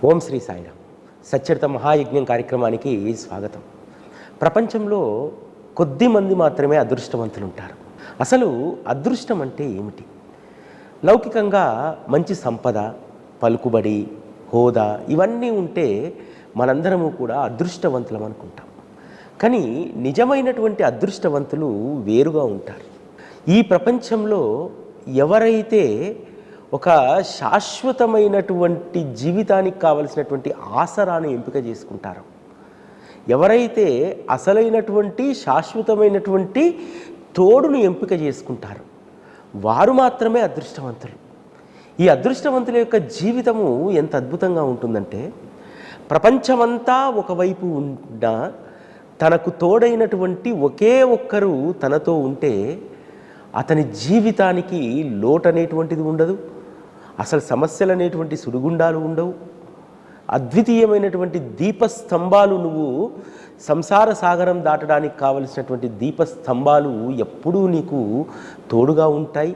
ఓం శ్రీ సాయిరామ్. సచ్చరిత మహాయజ్ఞం కార్యక్రమానికి స్వాగతం. ప్రపంచంలో కొద్ది మంది మాత్రమే అదృష్టవంతులు ఉంటారు. అసలు అదృష్టం అంటే ఏమిటి? లౌకికంగా మంచి సంపద, పలుకుబడి, హోదా ఇవన్నీ ఉంటే మనందరము కూడా అదృష్టవంతులం అనుకుంటాం. కానీ నిజమైనటువంటి అదృష్టవంతులు వేరుగా ఉంటారు. ఈ ప్రపంచంలో ఎవరైతే ఒక శాశ్వతమైనటువంటి జీవితానికి కావలసినటువంటి ఆసరాను ఎంపిక చేసుకుంటారో, ఎవరైతే అసలైనటువంటి శాశ్వతమైనటువంటి తోడును ఎంపిక చేసుకుంటారో వారు మాత్రమే అదృష్టవంతులు. ఈ అదృష్టవంతుల యొక్క జీవితము ఎంత అద్భుతంగా ఉంటుందంటే, ప్రపంచమంతా ఒకవైపు ఉన్న తనకు తోడైనటువంటి ఒకే ఒక్కరు తనతో ఉంటే అతని జీవితానికి లోటు అనేటువంటిది ఉండదు. అసలు సమస్యలు అనేటువంటి సుడిగుండాలు ఉండవు. అద్వితీయమైనటువంటి దీపస్తంభాలు, నువ్వు సంసార సాగరం దాటడానికి కావలసినటువంటి దీపస్తంభాలు ఎప్పుడూ నీకు తోడుగా ఉంటాయి.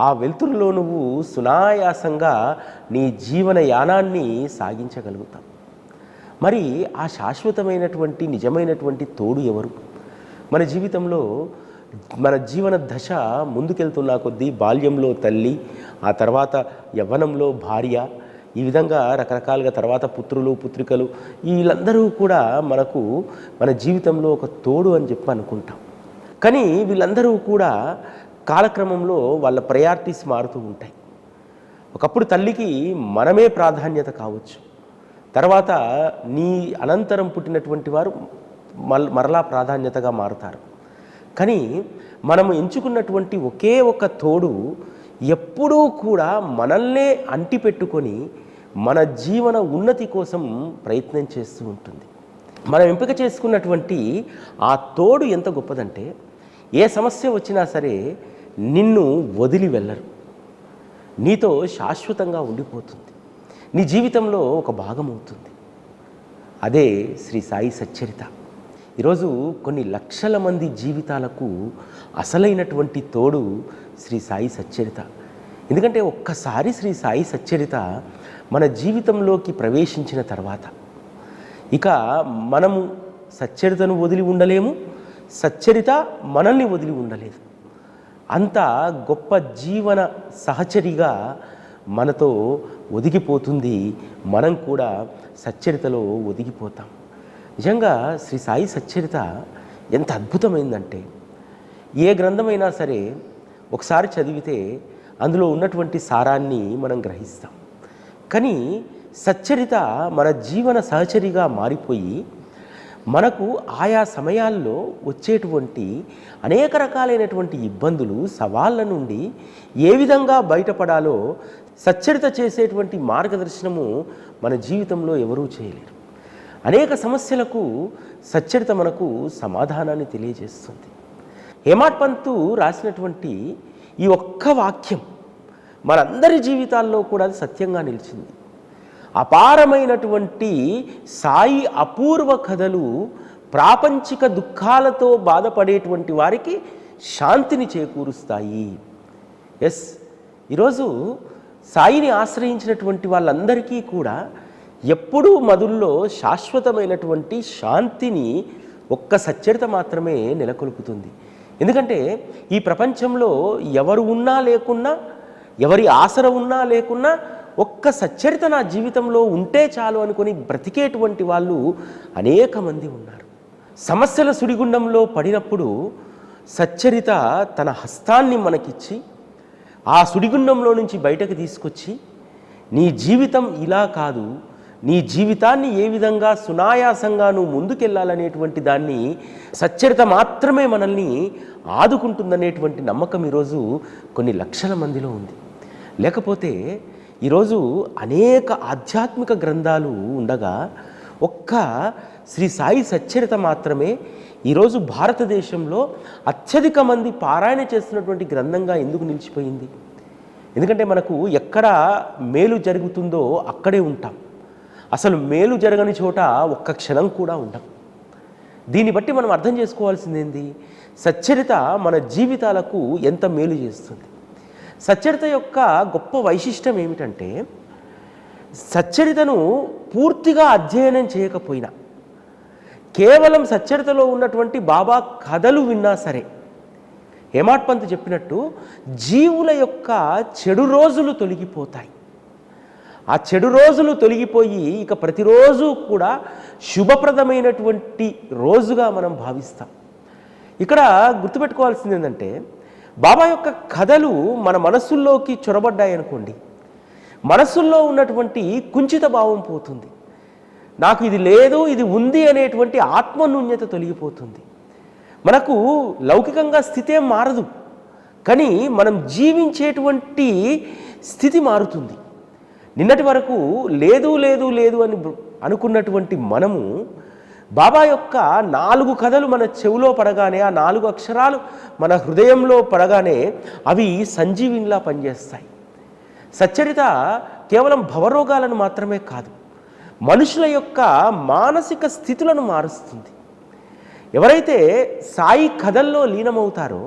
ఆ వెలుతురులో నువ్వు సునాయాసంగా నీ జీవన యానాన్ని సాగించగలుగుతావు. మరి ఆ శాశ్వతమైనటువంటి నిజమైనటువంటి తోడు ఎవరు? మన జీవితంలో మన జీవన దశ ముందుకెళ్తున్న కొద్దీ బాల్యంలో తల్లి, ఆ తర్వాత యవ్వనంలో భార్య, ఈ విధంగా రకరకాలుగా తర్వాత పుత్రులు, పుత్రికలు, వీళ్ళందరూ కూడా మనకు మన జీవితంలో ఒక తోడు అని చెప్పి అనుకుంటాం. కానీ వీళ్ళందరూ కూడా కాలక్రమంలో వాళ్ళ ప్రయారిటీస్ మారుతూ ఉంటాయి. ఒకప్పుడు తల్లికి మనమే ప్రాధాన్యత కావచ్చు, తర్వాత నీ అనంతరం పుట్టినటువంటి వారు మరలా ప్రాధాన్యతగా మారుతారు. కానీ మనము ఎంచుకున్నటువంటి ఒకే ఒక తోడు ఎప్పుడూ కూడా మనల్నే అంటిపెట్టుకొని మన జీవన ఉన్నతి కోసం ప్రయత్నం చేస్తూ ఉంటుంది. మనం ఎంపిక చేసుకున్నటువంటి ఆ తోడు ఎంత గొప్పదంటే, ఏ సమస్య వచ్చినా సరే నిన్ను వదిలి వెళ్ళరు, నీతో శాశ్వతంగా ఉండిపోతుంది, నీ జీవితంలో ఒక భాగం అవుతుంది. అదే శ్రీ సాయి సచ్చరిత. ఈరోజు కొన్ని లక్షల మంది జీవితాలకు అసలైనటువంటి తోడు శ్రీ సాయి సచ్చరిత. ఎందుకంటే ఒక్కసారి శ్రీ సాయి సచ్చరిత మన జీవితంలోకి ప్రవేశించిన తర్వాత ఇక మనము సచ్చరితను వదిలి ఉండలేము, సచ్చరిత మనల్ని వదిలి ఉండలేదు. అంత గొప్ప జీవన సహచరిగా మనతో ఒదిగిపోతుంది. మనం కూడా సచ్చరితలో ఒదిగిపోతాం. నిజంగా శ్రీ సాయి సచ్చరిత ఎంత అద్భుతమైందంటే, ఏ గ్రంథమైనా సరే ఒకసారి చదివితే అందులో ఉన్నటువంటి సారాన్ని మనం గ్రహిస్తాం. కానీ సచ్చరిత మన జీవన సహచరిగా మారిపోయి మనకు ఆయా సమయాల్లో వచ్చేటువంటి అనేక రకాలైనటువంటి ఇబ్బందులు, సవాళ్ళ నుండి ఏ విధంగా బయటపడాలో సచ్చరిత చేసేటువంటి మార్గదర్శనము మన జీవితంలో ఎవరూ చేయలేరు. అనేక సమస్యలకు సచ్చరిత మనకు సమాధానాన్ని తెలియజేస్తుంది. హేమాడ్ పంతు రాసినటువంటి ఈ ఒక్క వాక్యం మనందరి జీవితాల్లో కూడా అది సత్యంగా నిలిచింది. అపారమైనటువంటి సాయి అపూర్వ కథలు ప్రాపంచిక దుఃఖాలతో బాధపడేటువంటి వారికి శాంతిని చేకూరుస్తాయి. ఎస్, ఈరోజు సాయిని ఆశ్రయించినటువంటి వాళ్ళందరికీ కూడా ఎప్పుడూ మధుల్లో శాశ్వతమైనటువంటి శాంతిని ఒక్క సచ్చరిత మాత్రమే నెలకొల్పుతుంది. ఎందుకంటే ఈ ప్రపంచంలో ఎవరు ఉన్నా లేకున్నా, ఎవరి ఆసర ఉన్నా లేకున్నా, ఒక్క సచ్చరిత నా జీవితంలో ఉంటే చాలు అనుకొని బ్రతికేటువంటి వాళ్ళు అనేక మంది ఉన్నారు. సమస్యల సుడిగుండంలో పడినప్పుడు సచ్చరిత తన హస్తాన్ని మనకిచ్చి ఆ సుడిగుండంలో నుంచి బయటకు తీసుకొచ్చి, నీ జీవితం ఇలా కాదు, నీ జీవితాన్ని ఏ విధంగా సునాయాసంగా నువ్వు ముందుకెళ్ళాలనేటువంటి దాన్ని సచ్చరిత మాత్రమే మనల్ని ఆదుకుంటుందనేటువంటి నమ్మకం ఈరోజు కొన్ని లక్షల మందిలో ఉంది. లేకపోతే ఈరోజు అనేక ఆధ్యాత్మిక గ్రంథాలు ఉండగా ఒక్క శ్రీ సాయి సచ్చరిత మాత్రమే ఈరోజు భారతదేశంలో అత్యధిక మంది పారాయణ చేస్తున్నటువంటి గ్రంథంగా ఎందుకు నిలిచిపోయింది? ఎందుకంటే మనకు ఎక్కడ మేలు జరుగుతుందో అక్కడే ఉంటాం. అసలు మేలు జరగని చోట ఒక్క క్షణం కూడా ఉండం. దీన్ని బట్టి మనం అర్థం చేసుకోవాల్సింది ఏంది? సచ్చరిత మన జీవితాలకు ఎంత మేలు చేస్తుంది. సచ్చరిత యొక్క గొప్ప వైశిష్టం ఏమిటంటే, సచ్చరితను పూర్తిగా అధ్యయనం చేయకపోయినా, కేవలం సచ్చరితలో ఉన్నటువంటి బాబా కథలు విన్నా సరే, హేమాడ్ పంత్ చెప్పినట్టు జీవుల యొక్క చెడు రోజులు తొలగిపోతాయి. ఆ చెడు రోజులు తొలగిపోయి ఇక ప్రతిరోజు కూడా శుభప్రదమైనటువంటి రోజుగా మనం భావిస్తాం. ఇక్కడ గుర్తుపెట్టుకోవాల్సింది ఏంటంటే, బాబా యొక్క కథలు మన మనస్సుల్లోకి చొరబడ్డాయనుకోండి, మనస్సుల్లో ఉన్నటువంటి కుంచిత భావం పోతుంది. నాకు ఇది లేదు, ఇది ఉంది అనేటువంటి ఆత్మన్యూన్యత తొలగిపోతుంది. మనకు లౌకికంగా స్థితి ఏం మారదు, కానీ మనం జీవించేటువంటి స్థితి మారుతుంది. నిన్నటి వరకు లేదు లేదు లేదు అని అనుకున్నటువంటి మనము బాబా యొక్క 4 కథలు మన చెవిలో పడగానే, ఆ 4 అక్షరాలు మన హృదయంలో పడగానే అవి సంజీవినిలా పనిచేస్తాయి. సచ్చరిత కేవలం భవరోగాలను మాత్రమే కాదు, మనుషుల యొక్క మానసిక స్థితులను మారుస్తుంది. ఎవరైతే సాయి కథల్లో లీనమవుతారో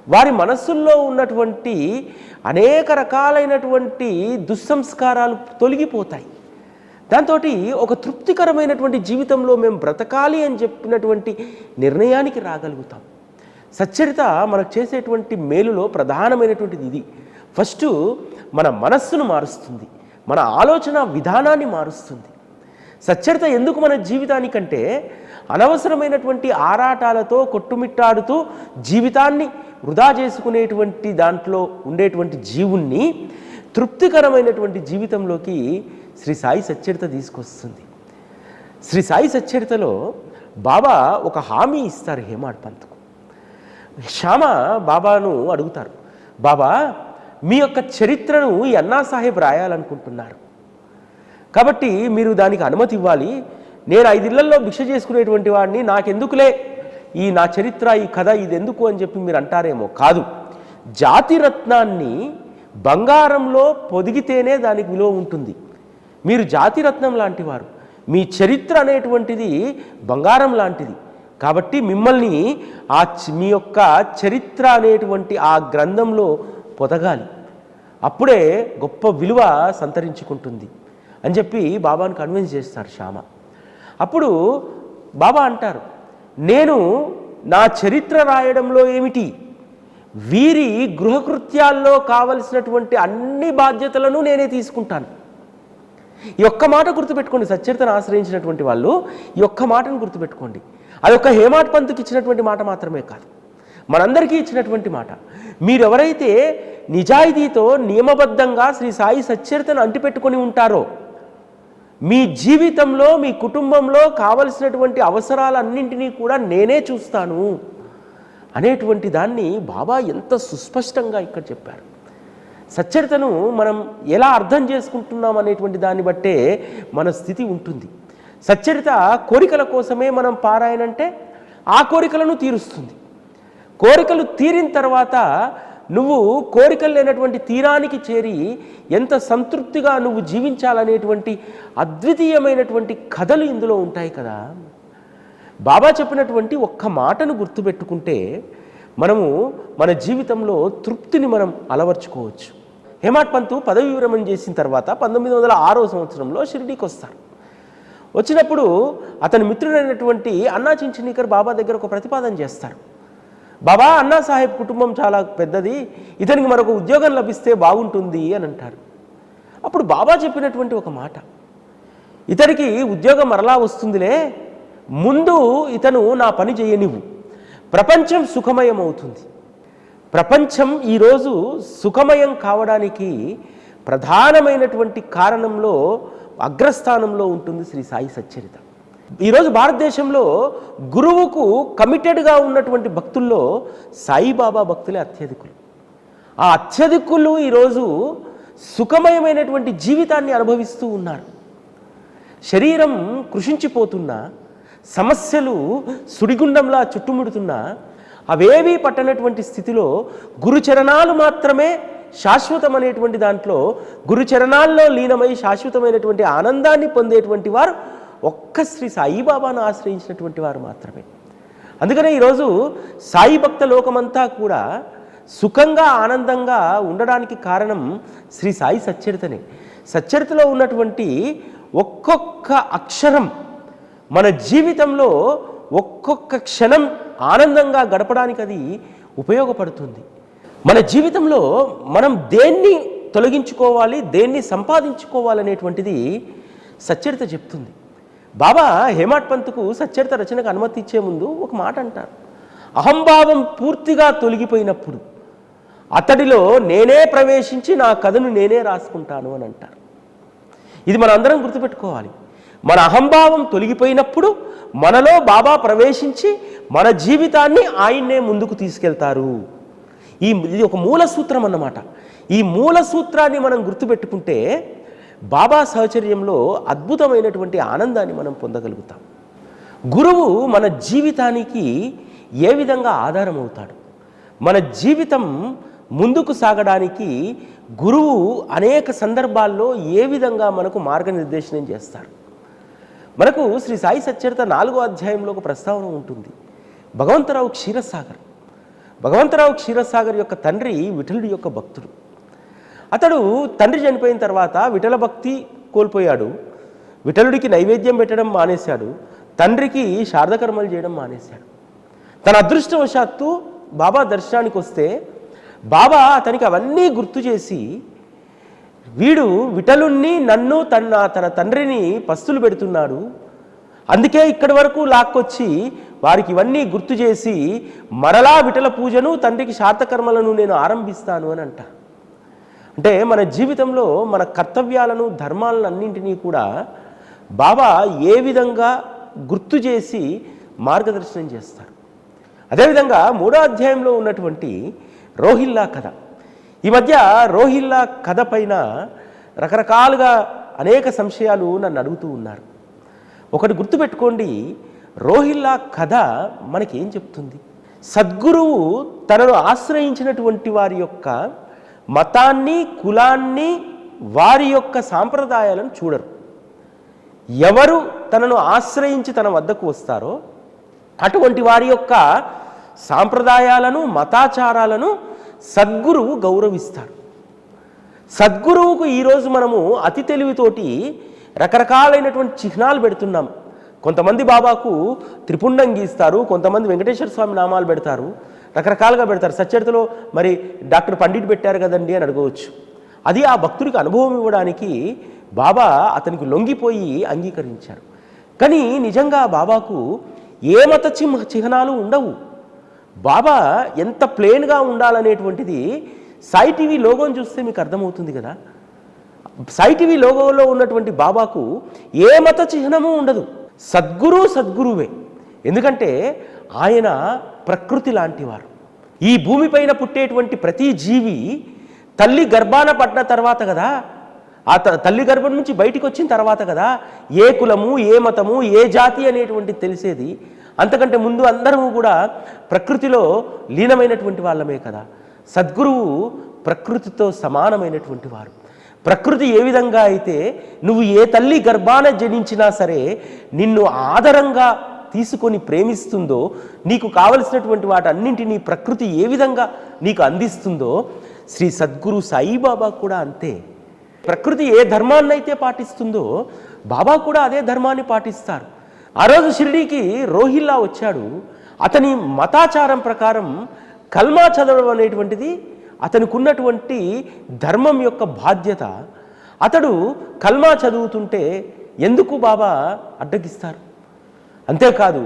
వారి మనస్సుల్లో ఉన్నటువంటి అనేక రకాలైనటువంటి దుస్సంస్కారాలు తొలగిపోతాయి. దాంతో ఒక తృప్తికరమైనటువంటి జీవితంలో మేము బ్రతకాలి అని చెప్పినటువంటి నిర్ణయానికి రాగలుగుతాం. సచ్చరిత మనకు చేసేటువంటి మేలులో ప్రధానమైనటువంటిది ఇది. ఫస్ట్ మన మనస్సును మారుస్తుంది, మన ఆలోచన విధానాన్ని మారుస్తుంది. సచ్చరిత ఎందుకు మన జీవితానికంటే, అనవసరమైనటువంటి ఆరాటాలతో కొట్టుమిట్టాడుతూ జీవితాన్ని వృధా చేసుకునేటువంటి దాంట్లో ఉండేటువంటి జీవుణ్ణి తృప్తికరమైనటువంటి జీవితంలోకి శ్రీ సాయి సచ్చరిత తీసుకొస్తుంది. శ్రీ సాయి సచ్చరితలో బాబా ఒక హామీ ఇస్తారు హేమాడ్ పంత్కు. శ్యామ బాబాను అడుగుతారు, బాబా మీ యొక్క చరిత్రను ఈ అన్నాసాహెబ్ రాయాలనుకుంటున్నారు, కాబట్టి మీరు దానికి అనుమతి ఇవ్వాలి. నేను 5 ఇళ్లలో భిక్ష చేసుకునేటువంటి వాడిని, నాకెందుకులే ఈ నా చరిత్ర, ఈ కథ, ఇది ఎందుకు అని చెప్పి మీరు అంటారేమో. కాదు, జాతిరత్నాన్ని బంగారంలో పొదిగితేనే దానికి విలువ ఉంటుంది. మీరు జాతిరత్నం లాంటి వారు, మీ చరిత్ర అనేటువంటిది బంగారం లాంటిది. కాబట్టి మిమ్మల్ని మీ యొక్క చరిత్ర అనేటువంటి ఆ గ్రంథంలో పొదగాలి, అప్పుడే గొప్ప విలువ సంతరించుకుంటుంది అని చెప్పి బాబాను కన్విన్స్ చేస్తారు శ్యామ. అప్పుడు బాబా అంటారు, నేను నా చరిత్ర రాయడంలో ఏమిటి, వీరి గృహకృత్యాల్లో కావలసినటువంటి అన్ని బాధ్యతలను నేనే తీసుకుంటాను. ఈ ఒక్క మాట గుర్తుపెట్టుకోండి. సచ్చరితను ఆశ్రయించినటువంటి వాళ్ళు ఈ ఒక్క మాటను గుర్తుపెట్టుకోండి. అది ఒక్క హేమాడ్ పంత్కి ఇచ్చినటువంటి మాట మాత్రమే కాదు, మనందరికీ ఇచ్చినటువంటి మాట. మీరెవరైతే నిజాయితీతో నియమబద్ధంగా శ్రీ సాయి సచ్చరితను అంటిపెట్టుకొని ఉంటారో, మీ జీవితంలో మీ కుటుంబంలో కావలసినటువంటి అవసరాలన్నింటినీ కూడా నేనే చూస్తాను అనేటువంటి దాన్ని బాబా ఎంత సుస్పష్టంగా ఇక్కడ చెప్పారు. సచ్చరితను మనం ఎలా అర్థం చేసుకుంటున్నాం అనేటువంటి దాన్ని బట్టే మన స్థితి ఉంటుంది. సచ్చరిత కోరికల కోసమే మనం పారాయణంటే ఆ కోరికలను తీరుస్తుంది. కోరికలు తీరిన తర్వాత నువ్వు కోరికలు లేనటువంటి తీరానికి చేరి ఎంత సంతృప్తిగా నువ్వు జీవించాలనేటువంటి అద్వితీయమైనటువంటి కథలు ఇందులో ఉంటాయి కదా. బాబా చెప్పినటువంటి ఒక్క మాటను గుర్తుపెట్టుకుంటే మనము మన జీవితంలో తృప్తిని మనం అలవర్చుకోవచ్చు. హేమాడ్ పంత్ పదవి విరమణ చేసిన తర్వాత 1906వ సంవత్సరంలో షిరిడీకి వస్తారు. వచ్చినప్పుడు అతని మిత్రుడైనటువంటి అన్నా చించినీకర్ బాబా దగ్గర ఒక ప్రతిపాదన చేస్తారు. బాబా, అన్నా సాహెబ్ కుటుంబం చాలా పెద్దది, ఇతనికి మరొక ఉద్యోగం లభిస్తే బాగుంటుంది అని అంటారు. అప్పుడు బాబా చెప్పినటువంటి ఒక మాట, ఇతనికి ఉద్యోగం మరలా వస్తుందిలే, ముందు ఇతను నా పని చేయనివ్వు, ప్రపంచం సుఖమయం అవుతుంది. ప్రపంచం ఈరోజు సుఖమయం కావడానికి ప్రధానమైనటువంటి కారణంలో అగ్రస్థానంలో ఉంటుంది శ్రీ సాయి సచ్చరిత. ఈరోజు భారతదేశంలో గురువుకు కమిటెడ్గా ఉన్నటువంటి భక్తుల్లో సాయిబాబా భక్తులే అత్యధికులు. ఆ అత్యధికులు ఈరోజు సుఖమయమైనటువంటి జీవితాన్ని అనుభవిస్తూ ఉన్నారు. శరీరం కృషించిపోతున్నా, సమస్యలు సుడిగుండంలా చుట్టుముడుతున్నా అవేవీ పట్టనటువంటి స్థితిలో గురుచరణాలు మాత్రమే శాశ్వతమైనటువంటి దాంట్లో, గురుచరణాల్లో లీనమై శాశ్వతమైనటువంటి ఆనందాన్ని పొందేటువంటి వారు ఒక్క శ్రీ సాయిబాబాను ఆశ్రయించినటువంటి వారు మాత్రమే. అందుకనే ఈరోజు సాయి భక్త లోకమంతా కూడా సుఖంగా ఆనందంగా ఉండడానికి కారణం శ్రీ సాయి సచ్చరితనే. సచ్చరితలో ఉన్నటువంటి ఒక్కొక్క అక్షరం మన జీవితంలో ఒక్కొక్క క్షణం ఆనందంగా గడపడానికి అది ఉపయోగపడుతుంది. మన జీవితంలో మనం దేన్ని తొలగించుకోవాలి, దేన్ని సంపాదించుకోవాలనేటువంటిది సచ్చరిత చెప్తుంది. బాబా హేమాడ్ పంత్కు సచ్చరిత రచనకు అనుమతి ఇచ్చే ముందు ఒక మాట అంటారు, అహంభావం పూర్తిగా తొలగిపోయినప్పుడు అతడిలో నేనే ప్రవేశించి నా కథను నేనే రాసుకుంటాను అని అంటారు. ఇది మన అందరం గుర్తుపెట్టుకోవాలి. మన అహంభావం తొలగిపోయినప్పుడు మనలో బాబా ప్రవేశించి మన జీవితాన్ని ఆయన్నే ముందుకు తీసుకెళ్తారు. ఇది ఒక మూల సూత్రం అన్నమాట. ఈ మూల సూత్రాన్ని మనం గుర్తుపెట్టుకుంటే బాబా సహచర్యంలో అద్భుతమైనటువంటి ఆనందాన్ని మనం పొందగలుగుతాం. గురువు మన జీవితానికి ఏ విధంగా ఆధారం అవుతాడు? మన జీవితం ముందుకు సాగడానికి గురువు అనేక సందర్భాల్లో ఏ విధంగా మనకు మార్గనిర్దేశనం చేస్తారు? మనకు శ్రీ సాయి సచ్చరిత 4వ అధ్యాయంలో ఒక ప్రస్తావన ఉంటుంది. భగవంతరావు క్షీరసాగర్ యొక్క తండ్రి విఠలుడి యొక్క భక్తుడు. అతడు తండ్రి చనిపోయిన తర్వాత విఠల భక్తి కోల్పోయాడు. విఠలుడికి నైవేద్యం పెట్టడం మానేశాడు. తండ్రికి శారదకర్మలు చేయడం మానేశాడు. తన అదృష్టవశాత్తు బాబా దర్శనానికి వస్తే బాబా అతనికి అవన్నీ గుర్తు చేసి, వీడు విఠలుణ్ణి నన్ను తన తండ్రిని పస్తులు పెడుతున్నాడు, అందుకే ఇక్కడి వరకు లాక్కొచ్చి వారికి ఇవన్నీ గుర్తు చేసి మరలా విఠల పూజను తండ్రికి శారదకర్మలను నేను ఆరంభిస్తాను అని అంట. అంటే మన జీవితంలో మన కర్తవ్యాలను ధర్మాలను అన్నింటినీ కూడా బాబా ఏ విధంగా గుర్తు చేసి మార్గదర్శనం చేస్తారు. అదేవిధంగా 3వ అధ్యాయంలో ఉన్నటువంటి రోహిల్లా కథ. ఈ మధ్య రోహిల్లా కథ పైన రకరకాలుగా అనేక సంశయాలు నన్ను అడుగుతూ ఉన్నారు. ఒకటి గుర్తుపెట్టుకోండి, రోహిల్లా కథ మనకేం చెప్తుంది? సద్గురువు తనను ఆశ్రయించినటువంటి వారి యొక్క మతాన్ని, కులాన్ని, వారి యొక్క సాంప్రదాయాలను చూడరు. ఎవరు తనను ఆశ్రయించి తన వద్దకు వస్తారో అటువంటి వారి యొక్క సాంప్రదాయాలను, మతాచారాలను సద్గురువు గౌరవిస్తారు. సద్గురువుకు ఈరోజు మనము అతి తెలివితోటి రకరకాలైనటువంటి చిహ్నాలు పెడుతున్నాం. కొంతమంది బాబాకు త్రిపుండం గీస్తారు, కొంతమంది వెంకటేశ్వర స్వామి నామాలు పెడతారు, రకరకాలుగా పెడతారు. సచ్చరితలో మరి డాక్టర్ పండిట్ పెట్టారు కదండి అని అడగవచ్చు. అది ఆ భక్తుడికి అనుభవం ఇవ్వడానికి బాబా అతనికి లొంగిపోయి అంగీకరించారు. కానీ నిజంగా బాబాకు ఏ మత చిహ్నాలు ఉండవు. బాబా ఎంత ప్లెయిన్గా ఉండాలనేటువంటిది సాయి టీవీ లోగోని చూస్తే మీకు అర్థమవుతుంది కదా. సాయి టీవీ లోగోలో ఉన్నటువంటి బాబాకు ఏ మత చిహ్నము ఉండదు. సద్గురువే. ఎందుకంటే ఆయన ప్రకృతి లాంటివారు. ఈ భూమిపైన పుట్టేటువంటి ప్రతి జీవి తల్లి గర్భాన పడ్డ తర్వాత కదా, ఆ తల్లి గర్భం నుంచి బయటికి వచ్చిన తర్వాత కదా ఏ కులము, ఏ మతము, ఏ జాతి అనేటువంటిది తెలిసేది. అంతకంటే ముందు అందరము కూడా ప్రకృతిలో లీనమైనటువంటి వాళ్ళమే కదా. సద్గురువు ప్రకృతితో సమానమైనటువంటి వారు. ప్రకృతి ఏ విధంగా అయితే నువ్వు ఏ తల్లి గర్భాన జనించినా సరే నిన్ను ఆదరంగా తీసుకొని ప్రేమిస్తుందో, నీకు కావలసినటువంటి వాటన్నింటినీ ప్రకృతి ఏ విధంగా నీకు అందిస్తుందో, శ్రీ సద్గురు సాయిబాబా కూడా అంతే. ప్రకృతి ఏ ధర్మాన్నైతే పాటిస్తుందో బాబా కూడా అదే ధర్మాన్ని పాటిస్తారు. ఆ రోజు షిరిడీకి రోహిల్లా వచ్చాడు. అతని మతాచారం ప్రకారం కల్మా చదవడం అనేటువంటిది అతనికి ఉన్నటువంటి ధర్మం యొక్క బాధ్యత. అతడు కల్మా చదువుతుంటే ఎందుకు బాబా అడ్డగిస్తారు? అంతేకాదు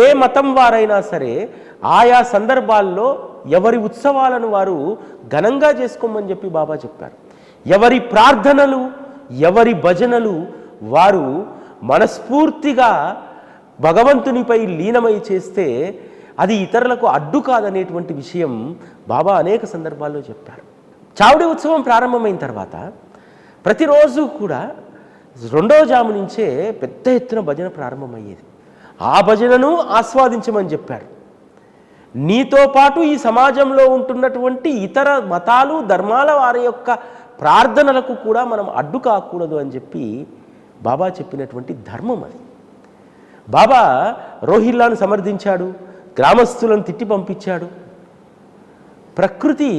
ఏ మతం వారైనా సరే ఆయా సందర్భాల్లో ఎవరి ఉత్సవాలను వారు ఘనంగా చేసుకోమని చెప్పి బాబా చెప్పారు. ఎవరి ప్రార్థనలు, ఎవరి భజనలు వారు మనస్ఫూర్తిగా భగవంతునిపై లీనమై చేస్తే అది ఇతరులకు అడ్డు కాదనేటువంటి విషయం బాబా అనేక సందర్భాల్లో చెప్పారు. చావుడి ఉత్సవం ప్రారంభమైన తర్వాత ప్రతిరోజు కూడా 2వ జాము నుంచే పెద్ద ఎత్తున భజన ప్రారంభమయ్యేది. ఆ భజనను ఆస్వాదించమని చెప్పారు. నీతో పాటు ఈ సమాజంలో ఉంటున్నటువంటి ఇతర మతాలు, ధర్మాల వారి యొక్క ప్రార్థనలకు కూడా మనం అడ్డు కాకూడదు అని చెప్పి బాబా చెప్పినటువంటి ధర్మం అది. బాబా రోహిల్లాను సమర్థించాడు, గ్రామస్తులను తిట్టి పంపించాడు. ప్రకృతి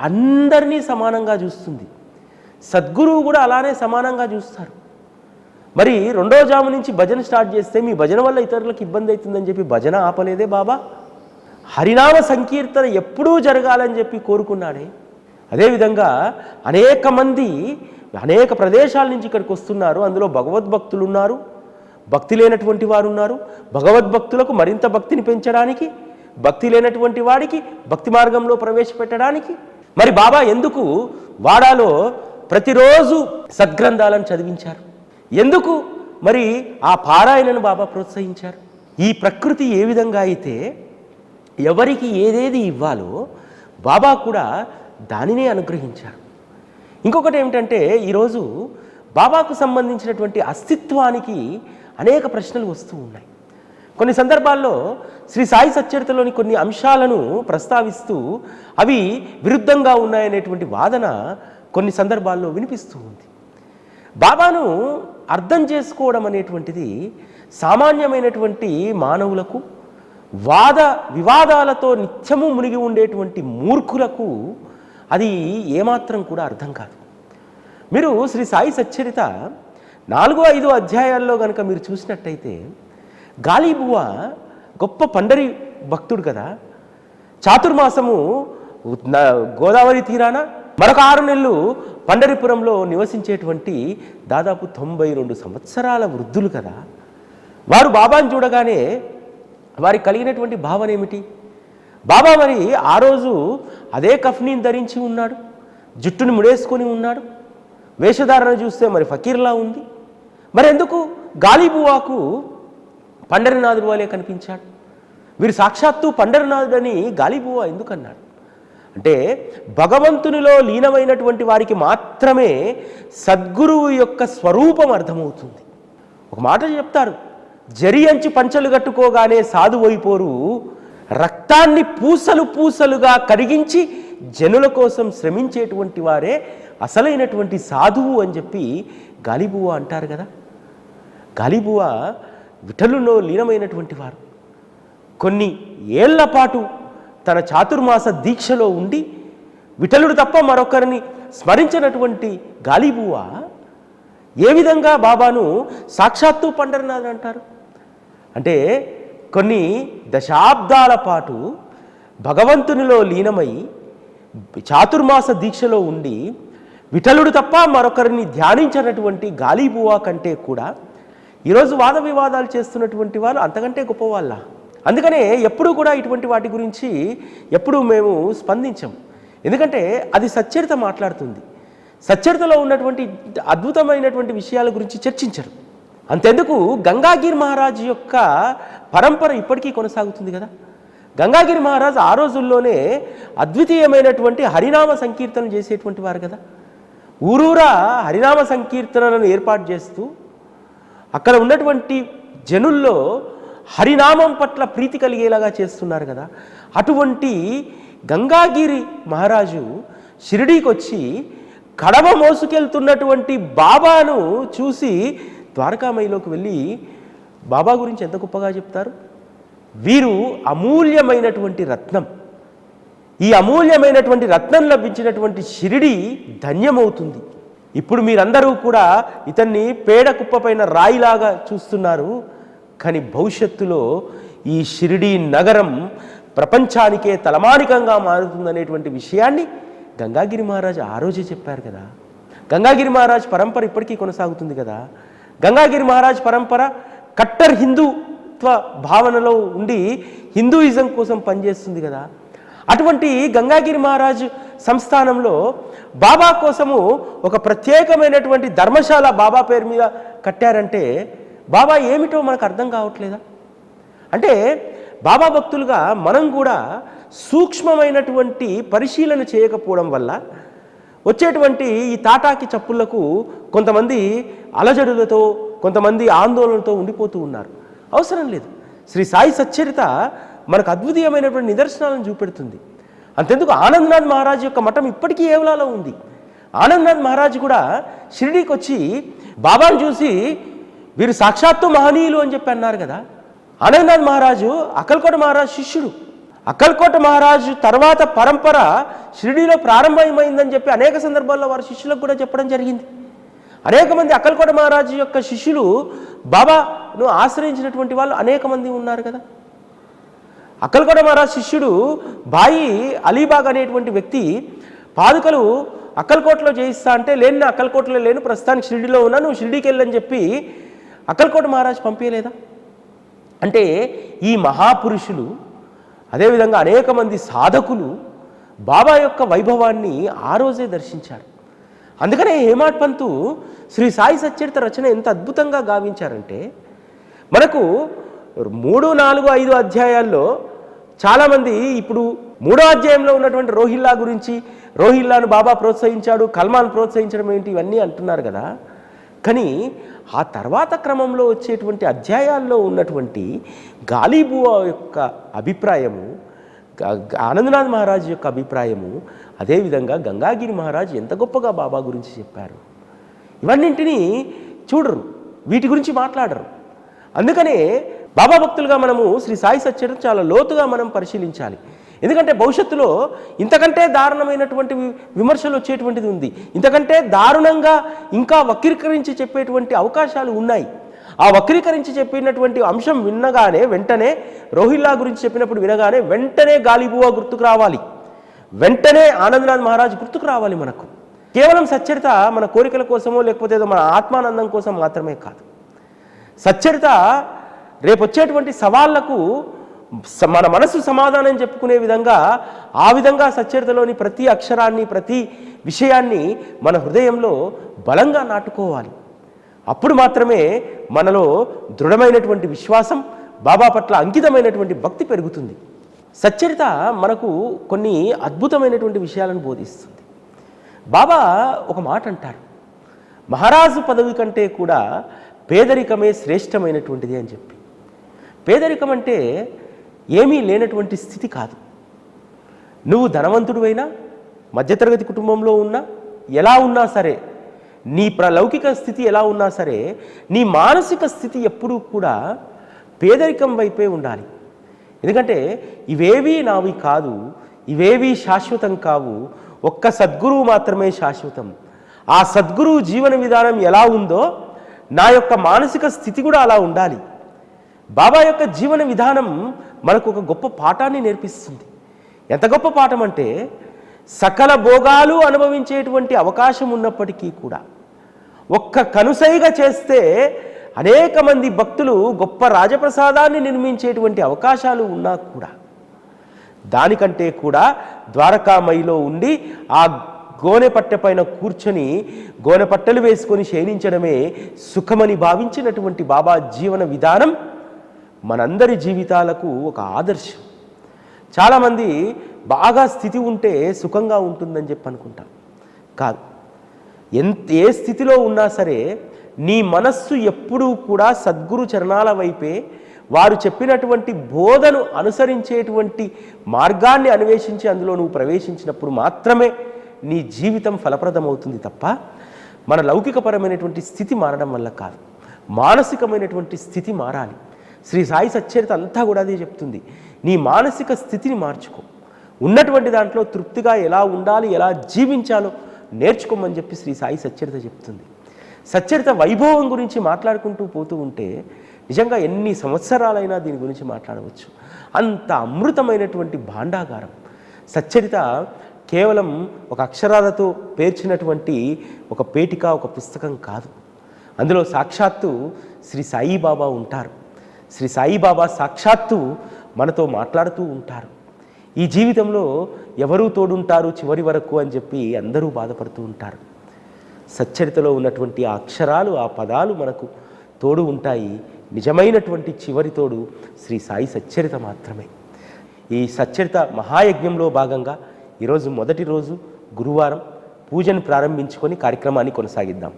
అందరినీ సమానంగా చూస్తుంది. సద్గురువు కూడా అలానే సమానంగా చూస్తారు. మరి రెండో జాము నుంచి భజన స్టార్ట్ చేస్తే మీ భజన వల్ల ఇతరులకు ఇబ్బంది అవుతుందని చెప్పి భజన ఆపలేదే బాబా. హరినామ సంకీర్తన ఎప్పుడూ జరగాలని చెప్పి కోరుకున్నాడే. అదేవిధంగా అనేక మంది అనేక ప్రదేశాల నుంచి ఇక్కడికి వస్తున్నారు. అందులో భగవద్భక్తులు ఉన్నారు, భక్తి లేనటువంటి వారు ఉన్నారు. భగవద్భక్తులకు మరింత భక్తిని పెంచడానికి, భక్తి లేనటువంటి వాడికి భక్తి మార్గంలో ప్రవేశపెట్టడానికి మరి బాబా ఎందుకు వాడాలో ప్రతిరోజు సద్గ్రంథాలను చదివించారు? ఎందుకు మరి ఆ పారాయణను బాబా ప్రోత్సహించారు? ఈ ప్రకృతి ఏ విధంగా అయితే ఎవరికి ఏదేది ఇవ్వాలో బాబా కూడా దానినే అనుగ్రహించారు. ఇంకొకటి ఏమిటంటే ఈరోజు బాబాకు సంబంధించినటువంటి అస్తిత్వానికి అనేక ప్రశ్నలు వస్తూ ఉన్నాయి. కొన్ని సందర్భాల్లో శ్రీ సాయి సచ్చరితలోని కొన్ని అంశాలను ప్రస్తావిస్తూ అవి విరుద్ధంగా ఉన్నాయనేటువంటి వాదన కొన్ని సందర్భాల్లో వినిపిస్తూ ఉంది. బాబాను అర్థం చేసుకోవడం అనేటువంటిది సామాన్యమైనటువంటి మానవులకు, వాద వివాదాలతో నిత్యము మునిగి ఉండేటువంటి మూర్ఖులకు అది ఏమాత్రం కూడా అర్థం కాదు. మీరు శ్రీ సాయి సచ్చరిత 4-5 అధ్యాయాల్లో కనుక మీరు చూసినట్టయితే గాలిబువ గొప్ప పండరి భక్తుడు కదా. చాతుర్మాసము గోదావరి తీరాన, మరొక 6 నెలలు పండరిపురంలో నివసించేటువంటి దాదాపు 92 సంవత్సరాల వృద్ధులు కదా. వారు బాబాను చూడగానే వారికి కలిగినటువంటి భావన ఏమిటి? బాబా మరి ఆ రోజు అదే కఫ్నీని ధరించి ఉన్నాడు, జుట్టుని ముడేసుకొని ఉన్నాడు, వేషధారణ చూస్తే మరి ఫకీర్లా ఉంది. మరి ఎందుకు గాలిబువాకు పండరినాథుడు వలె కనిపించాడు? వీరు సాక్షాత్తు పండరినాథుడని గాలిబువ ఎందుకన్నాడు అంటే భగవంతునిలో లీనమైనటువంటి వారికి మాత్రమే సద్గురువు యొక్క స్వరూపం అర్థమవుతుంది. ఒక మాట చెప్తారు, జరి అంచి పంచలు కట్టుకోగానే సాధువైపోరు, రక్తాన్ని పూసలు పూసలుగా కరిగించి జనుల కోసం శ్రమించేటువంటి వారే అసలైనటువంటి సాధువు అని చెప్పి గాలిబువ అంటారు కదా. గాలిబువ విఠలులో లీనమైనటువంటి వారు. కొన్ని ఏళ్ల పాటు తన చాతుర్మాస దీక్షలో ఉండి విఠలుడు తప్ప మరొకరిని స్మరించినటువంటి గాలిబువ ఏ విధంగా బాబాను సాక్షాత్తు పండరినాథ్ అంటారు అంటే కొన్ని దశాబ్దాల పాటు భగవంతునిలో లీనమై చాతుర్మాస దీక్షలో ఉండి విఠలుడు తప్ప మరొకరిని ధ్యానించినటువంటి గాలిబువ కంటే కూడా ఈరోజు వాద వివాదాలు చేస్తున్నటువంటి వాళ్ళు అంతకంటే గొప్పవాళ్ళ. అందుకనే ఎప్పుడూ కూడా ఇటువంటి వాటి గురించి ఎప్పుడూ మేము స్పందించం. ఎందుకంటే అది సచ్చరిత మాట్లాడుతుంది. సచ్చరితలో ఉన్నటువంటి అద్భుతమైనటువంటి విషయాల గురించి చర్చించరు. అంతెందుకు గంగాగిరి మహారాజ్ యొక్క పరంపర ఇప్పటికీ కొనసాగుతుంది కదా. గంగాగిరి మహారాజ్ ఆ రోజుల్లోనే అద్వితీయమైనటువంటి హరినామ సంకీర్తనలు చేసేటువంటి వారు కదా. ఊరూరా హరినామ సంకీర్తనలను ఏర్పాటు చేస్తూ అక్కడ ఉన్నటువంటి జనుల్లో హరినామం పట్ల ప్రీతి కలిగేలాగా చేస్తున్నారు కదా. అటువంటి గంగాగిరి మహారాజు షిరిడీకి వచ్చి కడవ మోసుకెళ్తున్నటువంటి బాబాను చూసి ద్వారకామయిలోకి వెళ్ళి బాబా గురించి ఎంత గొప్పగా చెప్తారు. వీరు అమూల్యమైనటువంటి రత్నం, ఈ అమూల్యమైనటువంటి రత్నం లభించినటువంటి షిరిడి ధన్యమవుతుంది. ఇప్పుడు మీరందరూ కూడా ఇతన్ని పేడ కుప్పపైన రాయిలాగా చూస్తున్నారు, కానీ భవిష్యత్తులో ఈ షిరిడీ నగరం ప్రపంచానికే తలమానికంగా మారుతుందనేటువంటి విషయాన్ని గంగాగిరి మహారాజ్ ఆ రోజే చెప్పారు కదా. గంగాగిరి మహారాజ్ పరంపర ఇప్పటికీ కొనసాగుతుంది కదా. గంగాగిరి మహారాజ్ పరంపర కట్టర్ హిందూత్వ భావనలో ఉండి హిందూయిజం కోసం పనిచేస్తుంది కదా. అటువంటి గంగాగిరి మహారాజ్ సంస్థానంలో బాబా కోసము ఒక ప్రత్యేకమైనటువంటి ధర్మశాల బాబా పేరు మీద కట్టారంటే బాబా ఏమిటో మనకు అర్థం కావట్లేదా? అంటే బాబా భక్తులుగా మనం కూడా సూక్ష్మమైనటువంటి పరిశీలన చేయకపోవడం వల్ల వచ్చేటువంటి ఈ తాటాకి చప్పుళ్లకు కొంతమంది అలజడులతో, కొంతమంది ఆందోళనతో ఉండిపోతూ ఉన్నారు. అవసరం లేదు. శ్రీ సాయి సచ్చరిత మనకు అద్వితీయమైనటువంటి నిదర్శనాలను చూపెడుతుంది. అంతెందుకు ఆనందనాథ్ మహారాజ్ యొక్క మఠం ఇప్పటికీ ఏవలాలో ఉంది. ఆనందనాథ్ మహారాజ్ కూడా షిరిడీకి వచ్చి బాబాను చూసి వీరు సాక్షాత్తు మహనీయులు అని చెప్పి అన్నారు కదా. ఆనందనాథ్ మహారాజు అక్కల్కోట మహారాజు శిష్యుడు. అక్కల్కోట మహారాజు తర్వాత పరంపర షిరిడీలో ప్రారంభమైందని చెప్పి అనేక సందర్భాల్లో వారి శిష్యులకు కూడా చెప్పడం జరిగింది. అనేక మంది అక్కల్కోట మహారాజు యొక్క శిష్యులు బాబాను ఆశ్రయించినటువంటి వాళ్ళు అనేక మంది ఉన్నారు కదా. అక్కల్కోట మహారాజు శిష్యుడు బాయి అలీబాగ్ అనేటువంటి వ్యక్తి పాదుకలు అక్కల్కోటలో చేయిస్తా అంటే, లేని అక్కల్కోటలో లేను, ప్రస్తుతానికి షిరిడిలో ఉన్నా, నువ్వు షిరిడీకి వెళ్ళని చెప్పి అక్కల్కోట మహారాజు పంపించలేదా? అంటే ఈ మహాపురుషులు, అదేవిధంగా అనేక మంది సాధకులు బాబా యొక్క వైభవాన్ని ఆ రోజే దర్శించారు. అందుకనే హేమాడ్ పంతు శ్రీ సాయి సచ్చరిత రచన ఎంత అద్భుతంగా గావించారంటే, మనకు 3, 4, 5 అధ్యాయాల్లో చాలామంది ఇప్పుడు 3వ అధ్యాయంలో ఉన్నటువంటి రోహిల్లా గురించి, రోహిల్లాను బాబా ప్రోత్సహించాడు, కల్మాను ప్రోత్సహించడం ఏంటి, ఇవన్నీ అంటున్నారు కదా. కానీ ఆ తర్వాత క్రమంలో వచ్చేటువంటి అధ్యాయాల్లో ఉన్నటువంటి గాలిబువా యొక్క అభిప్రాయము, ఆనందనాథ్ మహారాజు యొక్క అభిప్రాయము, అదేవిధంగా గంగాగిరి మహారాజు ఎంత గొప్పగా బాబా గురించి చెప్పారు, ఇవన్నింటినీ చూడరు, వీటి గురించి మాట్లాడరు. అందుకనే బాబా భక్తులుగా మనము శ్రీ సాయి సచ్చరిత చాలా లోతుగా మనం పరిశీలించాలి. ఎందుకంటే భవిష్యత్తులో ఇంతకంటే దారుణమైనటువంటి విమర్శలు వచ్చేటువంటిది ఉంది, ఇంతకంటే దారుణంగా ఇంకా వక్రీకరించి చెప్పేటువంటి అవకాశాలు ఉన్నాయి. ఆ వక్రీకరించి చెప్పినటువంటి అంశం వినగానే వెంటనే, రోహిల్లా గురించి చెప్పినప్పుడు వినగానే వెంటనే గాలిబువా గుర్తుకు రావాలి, వెంటనే ఆనందనాథ్ మహారాజ్ గుర్తుకు రావాలి. మనకు కేవలం సచ్చరిత మన కోరికల కోసమో లేకపోతే ఏదో మన ఆత్మానందం కోసం మాత్రమే కాదు. సచ్చరిత రేపు వచ్చేటువంటి సవాళ్లకు మన మనసు సమాధానం చెప్పుకునే విధంగా, ఆ విధంగా సచ్చరితలోని ప్రతి అక్షరాన్ని, ప్రతి విషయాన్ని మన హృదయంలో బలంగా నాటుకోవాలి. అప్పుడు మాత్రమే మనలో దృఢమైనటువంటి విశ్వాసం, బాబా పట్ల అంకితమైనటువంటి భక్తి పెరుగుతుంది. సచ్చరిత మనకు కొన్ని అద్భుతమైనటువంటి విషయాలను బోధిస్తుంది. బాబా ఒక మాట అంటారు, మహారాజు పదవి కంటే కూడా పేదరికమే శ్రేష్టమైనటువంటిది అని చెప్పి. పేదరికం అంటే ఏమీ లేనటువంటి స్థితి కాదు. నువ్వు ధనవంతుడివైనా, మధ్యతరగతి కుటుంబంలో ఉన్నా, ఎలా ఉన్నా సరే, నీ లౌకిక స్థితి ఎలా ఉన్నా సరే, నీ మానసిక స్థితి ఎప్పుడూ కూడా పేదరికం వైపే ఉండాలి. ఎందుకంటే ఇవేవీ నావి కాదు, ఇవేవీ శాశ్వతం కావు, ఒక్క సద్గురువు మాత్రమే శాశ్వతం. ఆ సద్గురువు జీవన విధానం ఎలా ఉందో నా యొక్క మానసిక స్థితి కూడా అలా ఉండాలి. బాబా యొక్క జీవన విధానం మనకు ఒక గొప్ప పాఠాన్ని నేర్పిస్తుంది. ఎంత గొప్ప పాఠం అంటే, సకల భోగాలు అనుభవించేటువంటి అవకాశం ఉన్నప్పటికీ కూడా ఒక్క కనుసైగా చేస్తే అనేక మంది భక్తులు గొప్ప రాజప్రసాదాన్ని నిర్మించేటువంటి అవకాశాలు ఉన్నా కూడా, దానికంటే కూడా ద్వారకామయిలో ఉండి ఆ గోనెపట్టె పైన కూర్చొని గోనెపట్టెలు వేసుకొని శయనించడమే సుఖమని భావించినటువంటి బాబా జీవన విధానం మనందరి జీవితాలకు ఒక ఆదర్శం. చాలామంది బాగా స్థితి ఉంటే సుఖంగా ఉంటుందని చెప్పి అనుకుంటాం. కాదు, ఏ స్థితిలో ఉన్నా సరే నీ మనస్సు ఎప్పుడూ కూడా సద్గురు చరణాల వైపే, వారు చెప్పినటువంటి బోధను అనుసరించేటువంటి మార్గాన్ని అన్వేషించి అందులో నువ్వు ప్రవేశించినప్పుడు మాత్రమే నీ జీవితం ఫలప్రదమవుతుంది తప్ప మన లౌకికపరమైనటువంటి స్థితి మారడం వల్ల కాదు, మానసికమైనటువంటి స్థితి మారాలి. శ్రీ సాయి సచ్చరిత అంతా కూడా అదే చెప్తుంది. నీ మానసిక స్థితిని మార్చుకో, ఉన్నటువంటి దాంట్లో తృప్తిగా ఎలా ఉండాలి, ఎలా జీవించాలో నేర్చుకోమని చెప్పి శ్రీ సాయి సచ్చరిత చెప్తుంది. సచ్చరిత వైభవం గురించి మాట్లాడుకుంటూ పోతూ ఉంటే నిజంగా ఎన్ని సంవత్సరాలైనా దీని గురించి మాట్లాడవచ్చు. అంత అమృతమైనటువంటి భాండాగారం సచ్చరిత. కేవలం ఒక అక్షరాలతో పేర్చినటువంటి ఒక పేటిక, ఒక పుస్తకం కాదు. అందులో సాక్షాత్తు శ్రీ సాయిబాబా ఉంటారు. శ్రీ సాయిబాబా సాక్షాత్తు మనతో మాట్లాడుతూ ఉంటారు. ఈ జీవితంలో ఎవరూ తోడుంటారు చివరి వరకు అని చెప్పి అందరూ బాధపడుతూ ఉంటారు. సచ్చరితలో ఉన్నటువంటి ఆ అక్షరాలు, ఆ పదాలు మనకు తోడు ఉంటాయి. నిజమైనటువంటి చివరి తోడు శ్రీ సాయి సచ్చరిత మాత్రమే. ఈ సచ్చరిత మహాయజ్ఞంలో భాగంగా ఈరోజు మొదటి రోజు గురువారం పూజను ప్రారంభించుకొని కార్యక్రమాన్ని కొనసాగిద్దాం.